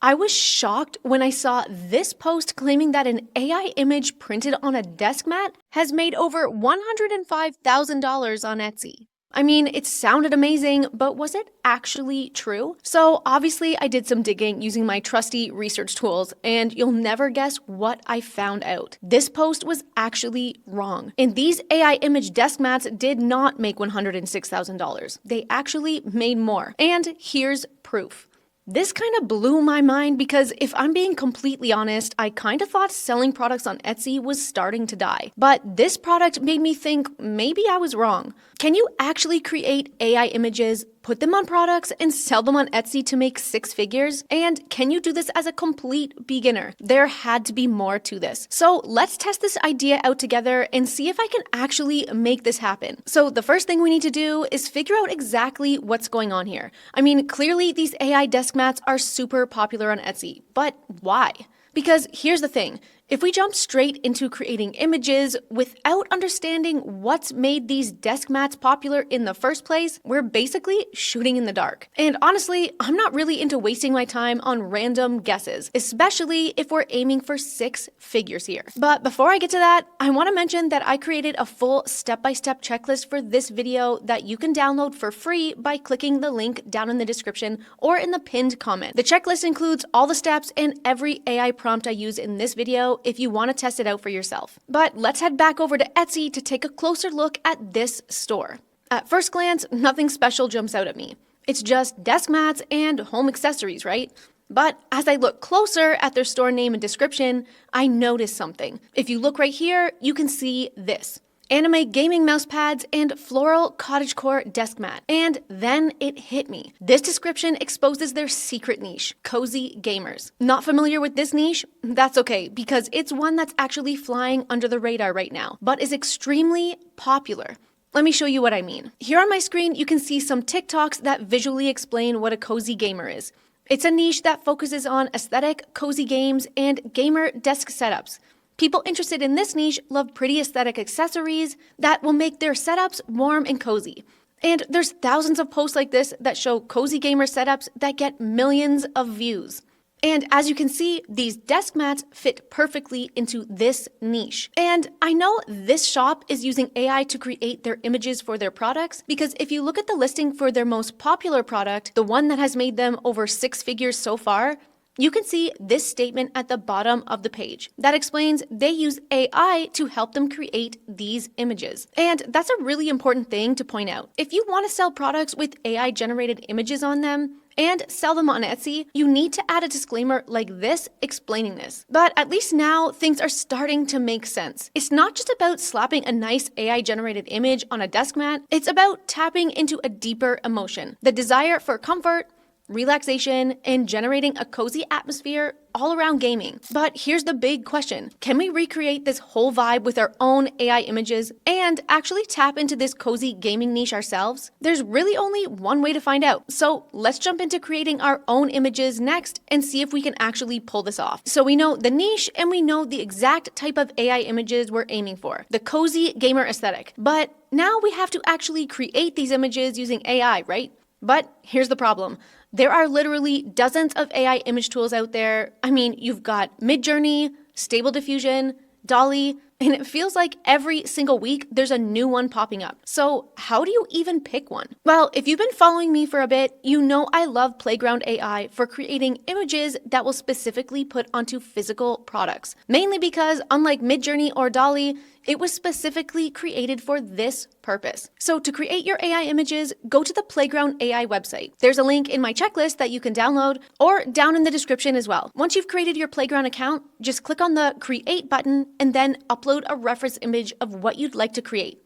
I was shocked when I saw this post claiming that an AI image printed on a desk mat has made over $105,000 on Etsy. I mean, it sounded amazing, but was it actually true? So obviously I did some digging using my trusty research tools, and you'll never guess what I found out. This post was actually wrong. And these AI image desk mats did not make $106,000. They actually made more. And here's proof. This kind of blew my mind because if I'm being completely honest, I kind of thought selling products on Etsy was starting to die. But this product made me think maybe I was wrong. Can you actually create AI images, put them on products, and sell them on Etsy to make six figures? And can you do this as a complete beginner? There had to be more to this. So let's test this idea out together and see if I can actually make this happen. So the first thing we need to do is figure out exactly what's going on here. I mean, clearly these AI desk mats are super popular on Etsy, but why? Because here's the thing. If we jump straight into creating images without understanding what's made these desk mats popular in the first place, we're basically shooting in the dark. And honestly, I'm not really into wasting my time on random guesses, especially if we're aiming for six figures here. But before I get to that, I want to mention that I created a full step-by-step checklist for this video that you can download for free by clicking the link down in the description or in the pinned comment. The checklist includes all the steps and every AI prompt I use in this video if you want to test it out for yourself. But let's head back over to Etsy to take a closer look at this store. At first glance, nothing special jumps out at me. It's just desk mats and home accessories, right? But as I look closer at their store name and description, I notice something. If you look right here, you can see this. Anime gaming mouse pads and floral cottagecore desk mat. And then it hit me. This description exposes their secret niche, cozy gamers. Not familiar with this niche? That's okay, because it's one that's actually flying under the radar right now, but is extremely popular. Let me show you what I mean. Here on my screen, you can see some TikToks that visually explain what a cozy gamer is. It's a niche that focuses on aesthetic, cozy games, and gamer desk setups. People interested in this niche love pretty aesthetic accessories that will make their setups warm and cozy. And there's thousands of posts like this that show cozy gamer setups that get millions of views. And as you can see, these desk mats fit perfectly into this niche. And I know this shop is using AI to create their images for their products, because if you look at the listing for their most popular product, the one that has made them over six figures so far, you can see this statement at the bottom of the page that explains they use AI to help them create these images. And that's a really important thing to point out. If you want to sell products with AI-generated images on them and sell them on Etsy, you need to add a disclaimer like this explaining this. But at least now things are starting to make sense. It's not just about slapping a nice AI-generated image on a desk mat, it's about tapping into a deeper emotion, the desire for comfort, relaxation, and generating a cozy atmosphere all around gaming. But here's the big question. Can we recreate this whole vibe with our own AI images and actually tap into this cozy gaming niche ourselves? There's really only one way to find out. So let's jump into creating our own images next and see if we can actually pull this off. So we know the niche and we know the exact type of AI images we're aiming for, the cozy gamer aesthetic. But now we have to actually create these images using AI, right? But here's the problem. There are literally dozens of AI image tools out there. I mean, you've got Midjourney, Stable Diffusion, DALL-E, and it feels like every single week there's a new one popping up. So how do you even pick one? Well, if you've been following me for a bit, you know I love Playground AI for creating images that will specifically put onto physical products. Mainly because unlike Midjourney or DALL-E, it was specifically created for this purpose. So to create your AI images, go to the Playground AI website. There's a link in my checklist that you can download or down in the description as well. Once you've created your Playground account, just click on the Create button and then upload a reference image of what you'd like to create.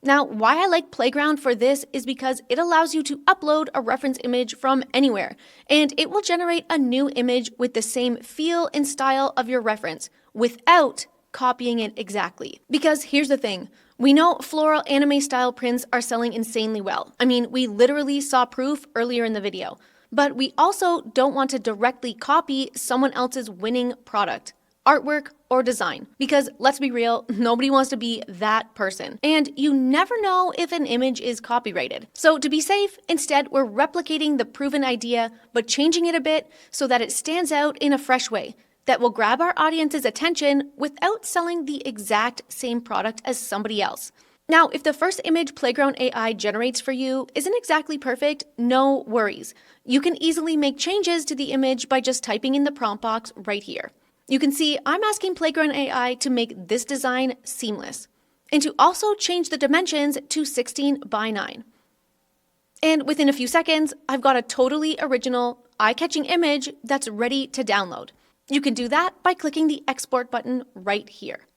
Now, why I like Playground for this is because it allows you to upload a reference image from anywhere, and it will generate a new image with the same feel and style of your reference without copying it exactly. Because here's the thing, we know floral anime style prints are selling insanely well. I mean, we literally saw proof earlier in the video, but we also don't want to directly copy someone else's winning product, artwork, or design. Because let's be real, nobody wants to be that person. And you never know if an image is copyrighted. So to be safe, instead we're replicating the proven idea, but changing it a bit so that it stands out in a fresh way that will grab our audience's attention without selling the exact same product as somebody else. Now, if the first image Playground AI generates for you isn't exactly perfect, no worries. You can easily make changes to the image by just typing in the prompt box right here. You can see I'm asking Playground AI to make this design seamless, and to also change the dimensions to 16 by 9. And within a few seconds, I've got a totally original, eye-catching image that's ready to download. You can do that by clicking the export button right here.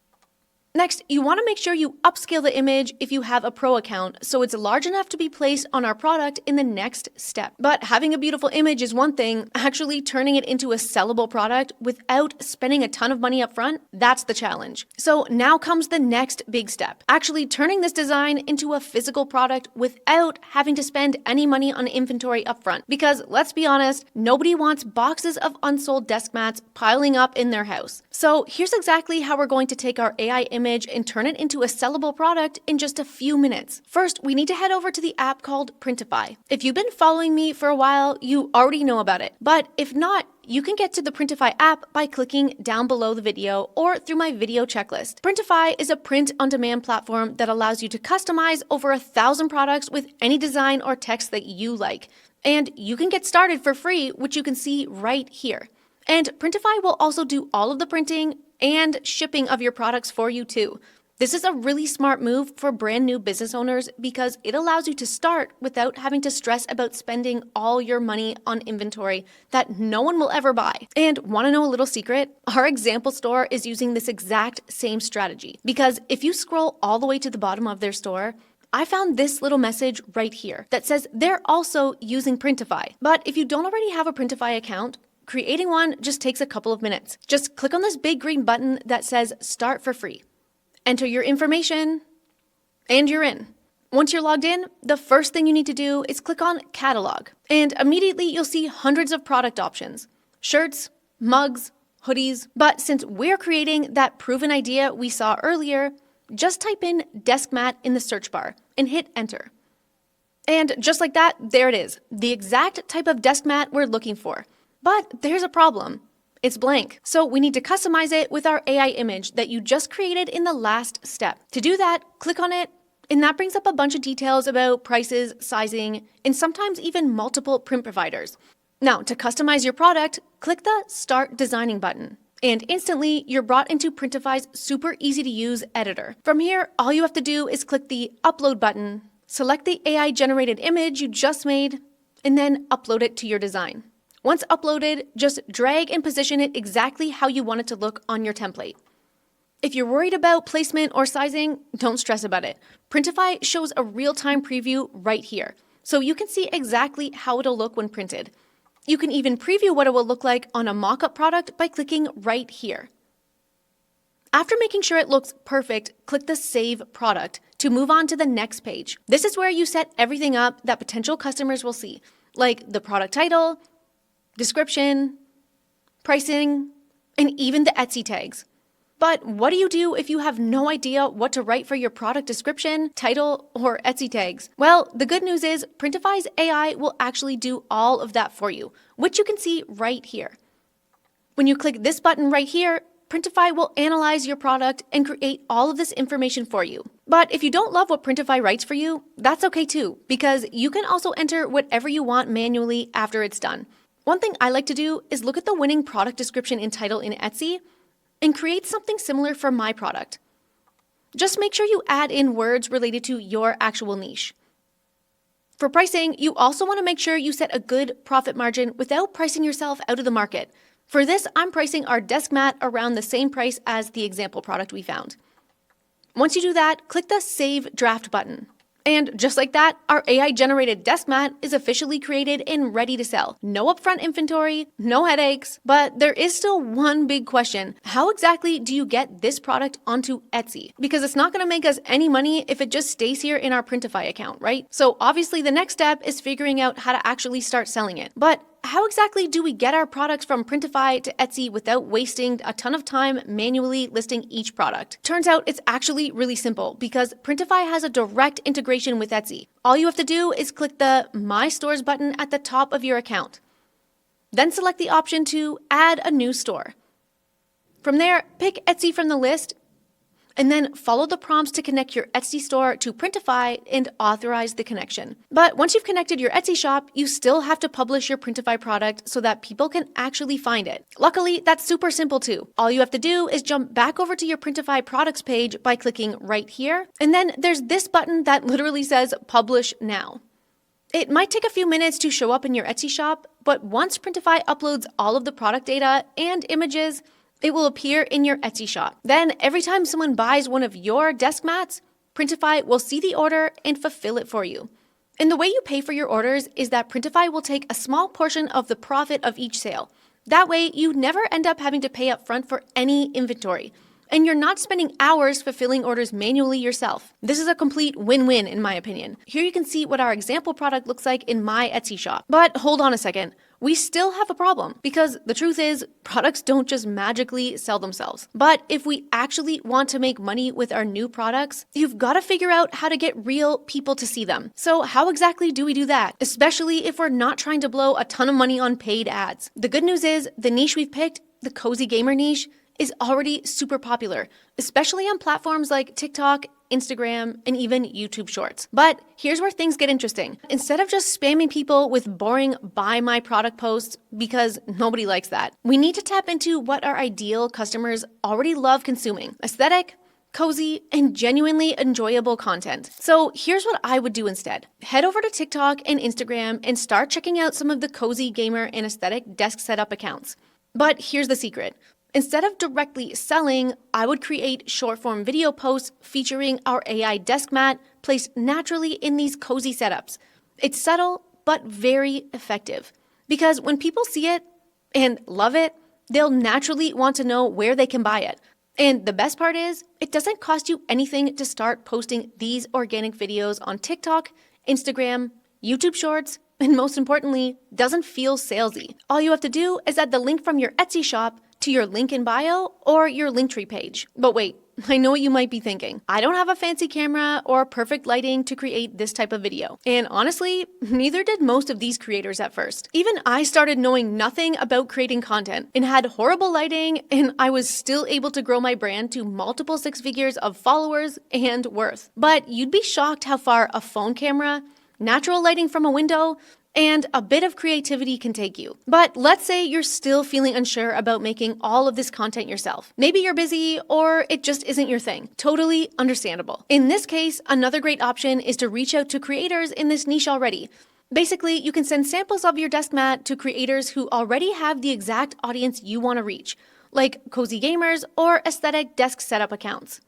Next, you want to make sure you upscale the image if you have a pro account so it's large enough to be placed on our product in the next step. But having a beautiful image is one thing, actually turning it into a sellable product without spending a ton of money up front, that's the challenge. So now comes the next big step, actually turning this design into a physical product without having to spend any money on inventory up front. Because let's be honest, nobody wants boxes of unsold desk mats piling up in their house. So here's exactly how we're going to take our AI image and turn it into a sellable product in just a few minutes. First, we need to head over to the app called Printify. If you've been following me for a while, you already know about it. But if not, you can get to the Printify app by clicking down below the video or through my video checklist. Printify is a print-on-demand platform that allows you to customize over 1,000 products with any design or text that you like. And you can get started for free, which you can see right here. And Printify will also do all of the printing and shipping of your products for you too. This is a really smart move for brand new business owners because it allows you to start without having to stress about spending all your money on inventory that no one will ever buy. And want to know a little secret? Our example store is using this exact same strategy because if you scroll all the way to the bottom of their store, I found this little message right here that says they're also using Printify. But if you don't already have a Printify account, creating one just takes a couple of minutes. Just click on this big green button that says Start for free. Enter your information, and you're in. Once you're logged in, the first thing you need to do is click on Catalog. And immediately you'll see hundreds of product options. Shirts, mugs, hoodies. But since we're creating that proven idea we saw earlier, just type in desk mat in the search bar and hit enter. And just like that, there it is, the exact type of desk mat we're looking for. But there's a problem. It's blank. So we need to customize it with our AI image that you just created in the last step. To do that, click on it, and that brings up a bunch of details about prices, sizing, and sometimes even multiple print providers. Now, to customize your product, click the Start Designing button. And instantly, you're brought into Printify's super easy to use editor. From here, all you have to do is click the Upload button, select the AI generated image you just made, and then upload it to your design. Once uploaded, just drag and position it exactly how you want it to look on your template. If you're worried about placement or sizing, don't stress about it. Printify shows a real-time preview right here, so you can see exactly how it'll look when printed. You can even preview what it will look like on a mock-up product by clicking right here. After making sure it looks perfect, click the Save Product to move on to the next page. This is where you set everything up that potential customers will see, like the product title, description, pricing, and even the Etsy tags. But what do you do if you have no idea what to write for your product description, title, or Etsy tags? Well, the good news is Printify's AI will actually do all of that for you, which you can see right here. When you click this button right here, Printify will analyze your product and create all of this information for you. But if you don't love what Printify writes for you, that's okay too, because you can also enter whatever you want manually after it's done. One thing I like to do is look at the winning product description and title in Etsy and create something similar for my product. Just make sure you add in words related to your actual niche. For pricing, you also want to make sure you set a good profit margin without pricing yourself out of the market. For this, I'm pricing our desk mat around the same price as the example product we found. Once you do that, click the Save Draft button. And just like that, our AI-generated desk mat is officially created and ready to sell. No upfront inventory, no headaches, but there is still one big question. How exactly do you get this product onto Etsy? Because it's not going to make us any money if it just stays here in our Printify account, right? So obviously the next step is figuring out how to actually start selling it. But how exactly do we get our products from Printify to Etsy without wasting a ton of time manually listing each product? Turns out it's actually really simple because Printify has a direct integration with Etsy. All you have to do is click the My Stores button at the top of your account. Then select the option to add a new store. From there, pick Etsy from the list, and then follow the prompts to connect your Etsy store to Printify and authorize the connection. But once you've connected your Etsy shop, you still have to publish your Printify product so that people can actually find it. Luckily, that's super simple too. All you have to do is jump back over to your Printify products page by clicking right here, and then there's this button that literally says Publish Now. It might take a few minutes to show up in your Etsy shop, but once Printify uploads all of the product data and images, it will appear in your Etsy shop. Then every time someone buys one of your desk mats, Printify will see the order and fulfill it for you. And the way you pay for your orders is that Printify will take a small portion of the profit of each sale. That way, you never end up having to pay up front for any inventory. And you're not spending hours fulfilling orders manually yourself. This is a complete win-win in my opinion. Here you can see what our example product looks like in my Etsy shop. But hold on a second. We still have a problem because the truth is products don't just magically sell themselves. But if we actually want to make money with our new products, you've got to figure out how to get real people to see them. So how exactly do we do that? Especially if we're not trying to blow a ton of money on paid ads. The good news is the niche we've picked, the cozy gamer niche, is already super popular, especially on platforms like TikTok, Instagram, and even YouTube Shorts. But here's where things get interesting. Instead of just spamming people with boring buy my product posts, because nobody likes that, we need to tap into what our ideal customers already love consuming: aesthetic, cozy, and genuinely enjoyable content. So here's what I would do instead. Head over to TikTok and Instagram and start checking out some of the cozy gamer and aesthetic desk setup accounts. But here's the secret. Instead of directly selling, I would create short-form video posts featuring our AI desk mat placed naturally in these cozy setups. It's subtle, but very effective. Because when people see it and love it, they'll naturally want to know where they can buy it. And the best part is, it doesn't cost you anything to start posting these organic videos on TikTok, Instagram, YouTube Shorts, and most importantly, doesn't feel salesy. All you have to do is add the link from your Etsy shop to your link in bio or your Linktree page. But wait, I know what you might be thinking. I don't have a fancy camera or perfect lighting to create this type of video. And honestly, neither did most of these creators at first. Even I started knowing nothing about creating content and had horrible lighting, and I was still able to grow my brand to multiple six figures of followers and worth. But you'd be shocked how far a phone camera, natural lighting from a window, and a bit of creativity can take you. But let's say you're still feeling unsure about making all of this content yourself. Maybe you're busy or it just isn't your thing. Totally understandable. In this case, another great option is to reach out to creators in this niche already. Basically, you can send samples of your desk mat to creators who already have the exact audience you want to reach, like cozy gamers or aesthetic desk setup accounts.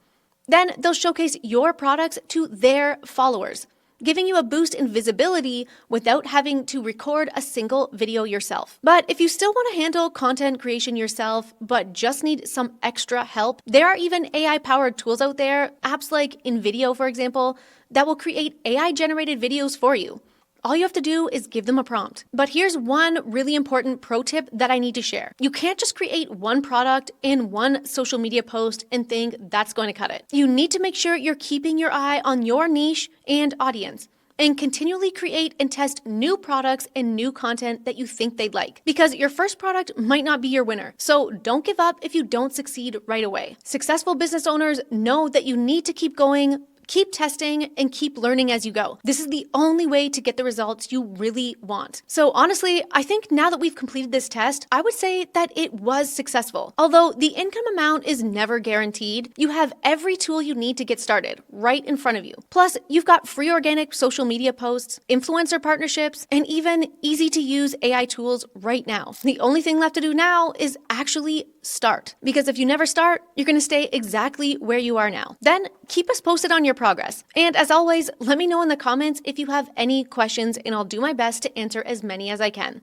Then they'll showcase your products to their followers, giving you a boost in visibility without having to record a single video yourself. But if you still want to handle content creation yourself, but just need some extra help, there are even AI-powered tools out there, apps like InVideo, for example, that will create AI-generated videos for you. All you have to do is give them a prompt. But here's one really important pro tip that I need to share. You can't just create one product in one social media post and think that's going to cut it. You need to make sure you're keeping your eye on your niche and audience, and continually create and test new products and new content that you think they'd like. Because your first product might not be your winner. So don't give up if you don't succeed right away. Successful business owners know that you need to keep going, keep testing, and keep learning as you go. This is the only way to get the results you really want. So honestly, I think now that we've completed this test, I would say that it was successful. Although the income amount is never guaranteed, you have every tool you need to get started right in front of you. Plus, you've got free organic social media posts, influencer partnerships, and even easy to use AI tools right now. The only thing left to do now is actually start. Because if you never start, you're going to stay exactly where you are now. Then keep us posted on your progress. And as always, let me know in the comments if you have any questions and I'll do my best to answer as many as I can.